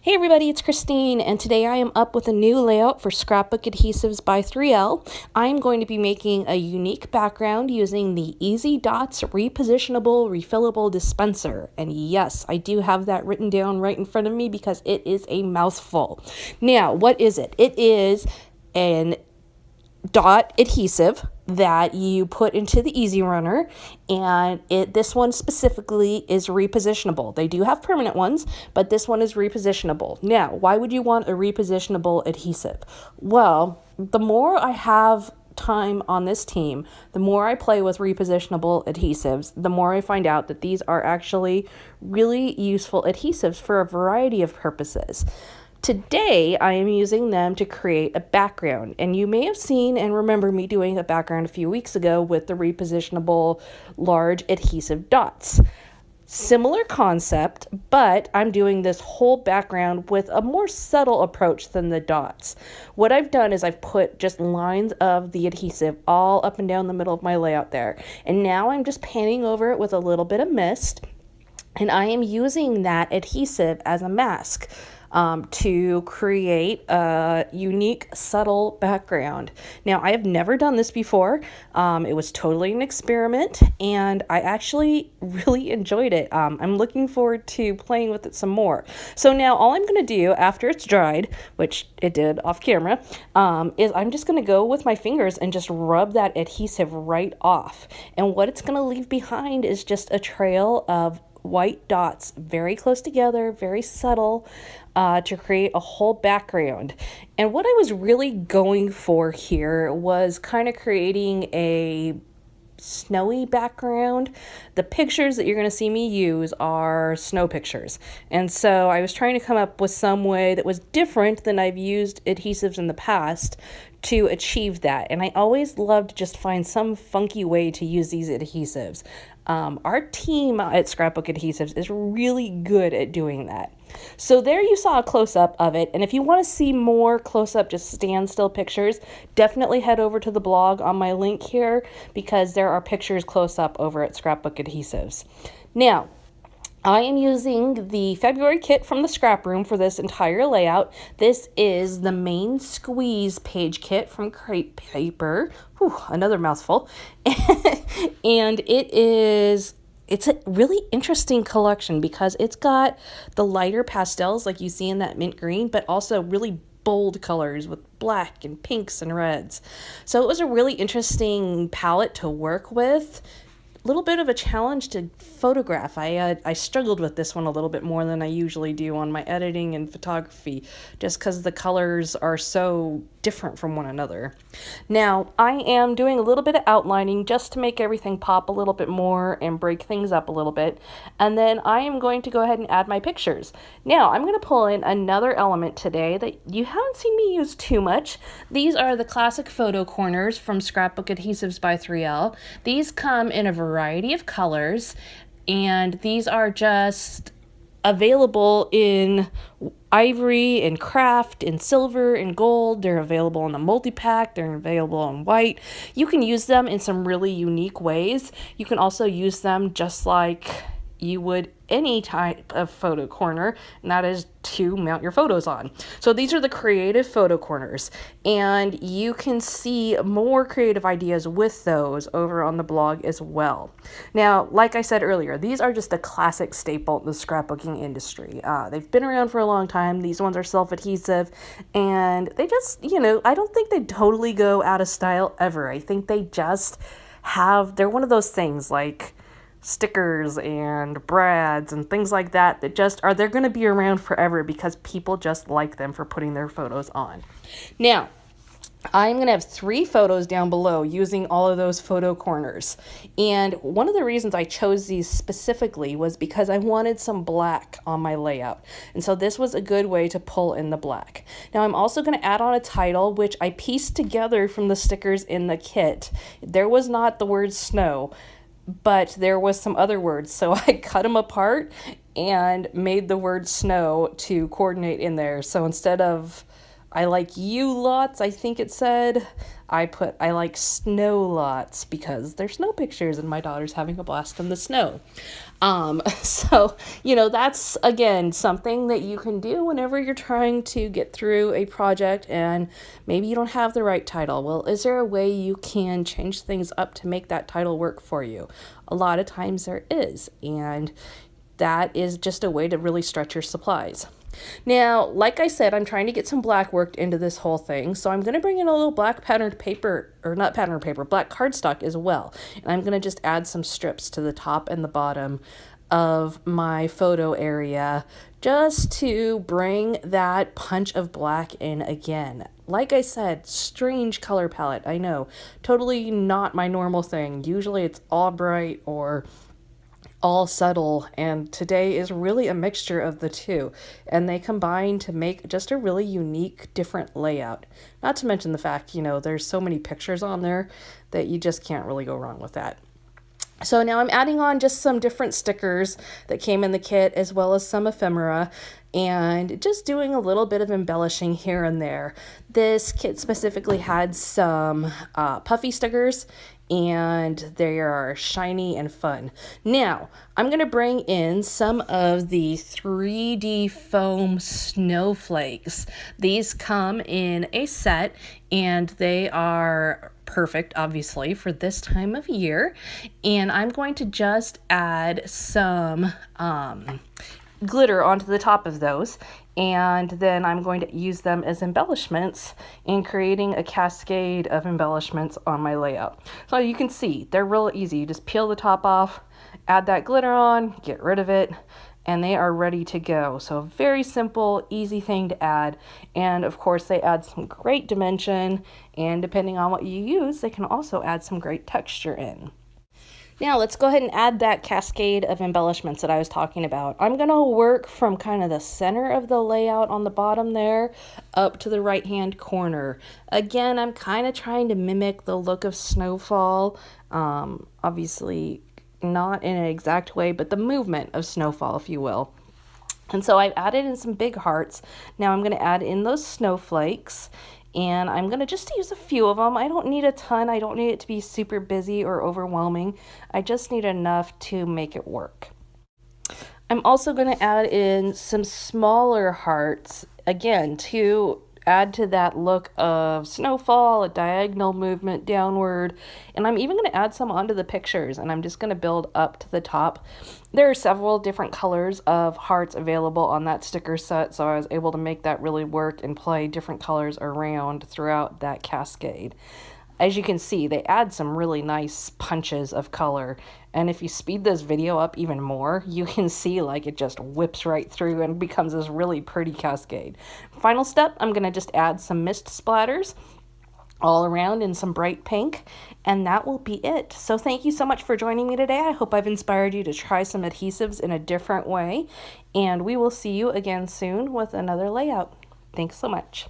Hey everybody, it's Christine, and today I am up with a new layout for Scrapbook Adhesives by 3L. I'm going to be making a unique background using the Easy Dots Repositionable Refillable Dispenser. And yes, I do have that written down right in front of me because it is a mouthful. Now, what is it? It is an dot adhesive that you put into the Easy Runner, and this one specifically is repositionable. They do have permanent ones, but this one is repositionable. Now, why would you want a repositionable adhesive? Well, the more I have time on this team, the more I play with repositionable adhesives, the more I find out that these are actually really useful adhesives for a variety of purposes. Today, I am using them to create a background, and you may have seen and remember me doing a background a few weeks ago with the repositionable large adhesive dots. Similar concept, but I'm doing this whole background with a more subtle approach than the dots. What I've done is I've put just lines of the adhesive all up and down the middle of my layout there, and now I'm just painting over it with a little bit of mist, and I am using that adhesive as a mask to create a unique, subtle background. Now, I have never done this before. It was totally an experiment, and I actually really enjoyed it. I'm looking forward to playing with it some more. So now all I'm going to do after it's dried, which it did off camera, is I'm just going to go with my fingers and just rub that adhesive right off. And what it's going to leave behind is just a trail of white dots, very close together, very subtle, to create a whole background. And what I was really going for here was kind of creating a snowy background. The pictures that you're going to see me use are snow pictures. And so I was trying to come up with some way that was different than I've used adhesives in the past to achieve that. And I always love to just find some funky way to use these adhesives. Our team at Scrapbook Adhesives is really good at doing that. So there you saw a close-up of it, and if you want to see more close-up, just standstill pictures, definitely head over to the blog on my link here, because there are pictures close-up over at Scrapbook Adhesives. Now, I am using the February kit from the scrap room for this entire layout. This is the main squeeze page kit from Crepe Paper. Whew, another mouthful. And it's a really interesting collection because it's got the lighter pastels like you see in that mint green, but also really bold colors with black and pinks and reds. So it was a really interesting palette to work with. Little bit of a challenge to photograph. I struggled with this one a little bit more than I usually do on my editing and photography, just because the colors are so different from one another. Now, I am doing a little bit of outlining just to make everything pop a little bit more and break things up a little bit, and then I am going to go ahead and add my pictures. Now, I'm going to pull in another element today that you haven't seen me use too much. These are the classic photo corners from Scrapbook Adhesives by 3L. These come in a variety of colors, and these are just available in ivory and craft and silver and gold. They're available in a multi-pack. They're available in white. You can use them in some really unique ways. You can also use them just like you would any type of photo corner, and that is to mount your photos on. So these are the creative photo corners, and you can see more creative ideas with those over on the blog as well. Now, like I said earlier, these are just a classic staple in the scrapbooking industry. They've been around for a long time. These ones are self-adhesive, and they just, I don't think they totally go out of style ever. I think they just they're one of those things like stickers and brads and things like that they're going to be around forever because people just like them for putting their photos on. Now, I'm going to have 3 photos down below using all of those photo corners. And one of the reasons I chose these specifically was because I wanted some black on my layout. And so this was a good way to pull in the black. Now I'm also going to add on a title, which I pieced together from the stickers in the kit. There was not the word snow, but there was some other words, so I cut them apart and made the word snow to coordinate in there. So instead of I like you lots, I think it said, I like snow lots because there's snow pictures and my daughter's having a blast in the snow. So, that's again something that you can do whenever you're trying to get through a project and maybe you don't have the right title. Well, is there a way you can change things up to make that title work for you? A lot of times there is, and that is just a way to really stretch your supplies. Now, like I said, I'm trying to get some black worked into this whole thing, so I'm going to bring in a little black patterned paper, or not patterned paper, black cardstock as well. And I'm going to just add some strips to the top and the bottom of my photo area just to bring that punch of black in again. Like I said, strange color palette, I know. Totally not my normal thing. Usually it's all bright or all subtle, and today is really a mixture of the two, and they combine to make just a really unique, different layout. Not to mention the fact, there's so many pictures on there that you just can't really go wrong with that. So now I'm adding on just some different stickers that came in the kit, as well as some ephemera, and just doing a little bit of embellishing here and there. This kit specifically had some puffy stickers, and they are shiny and fun. Now, I'm going to bring in some of the 3D foam snowflakes. These come in a set, and they are perfect, obviously, for this time of year. And I'm going to just add some glitter onto the top of those, and then I'm going to use them as embellishments in creating a cascade of embellishments on my layout. So you can see they're real easy. You just peel the top off, add that glitter on, get rid of it, and they are ready to go. So very simple, easy thing to add. And of course they add some great dimension, and depending on what you use, they can also add some great texture in. Now let's go ahead and add that cascade of embellishments that I was talking about. I'm going to work from kind of the center of the layout on the bottom there up to the right hand corner. Again, I'm kind of trying to mimic the look of snowfall. Obviously not in an exact way, but the movement of snowfall, if you will. And so I've added in some big hearts. Now I'm going to add in those snowflakes, and I'm going to just use a few of them. I don't need a ton. I don't need it to be super busy or overwhelming. I just need enough to make it work. I'm also going to add in some smaller hearts, again, to add to that look of snowfall, a diagonal movement downward, and I'm even going to add some onto the pictures, and I'm just going to build up to the top. There are several different colors of hearts available on that sticker set, so I was able to make that really work and play different colors around throughout that cascade. As you can see, they add some really nice punches of color, and if you speed this video up even more, you can see like it just whips right through and becomes this really pretty cascade. Final step, I'm going to just add some mist splatters all around in some bright pink, and that will be it. So thank you so much for joining me today. I hope I've inspired you to try some adhesives in a different way, and we will see you again soon with another layout. Thanks so much.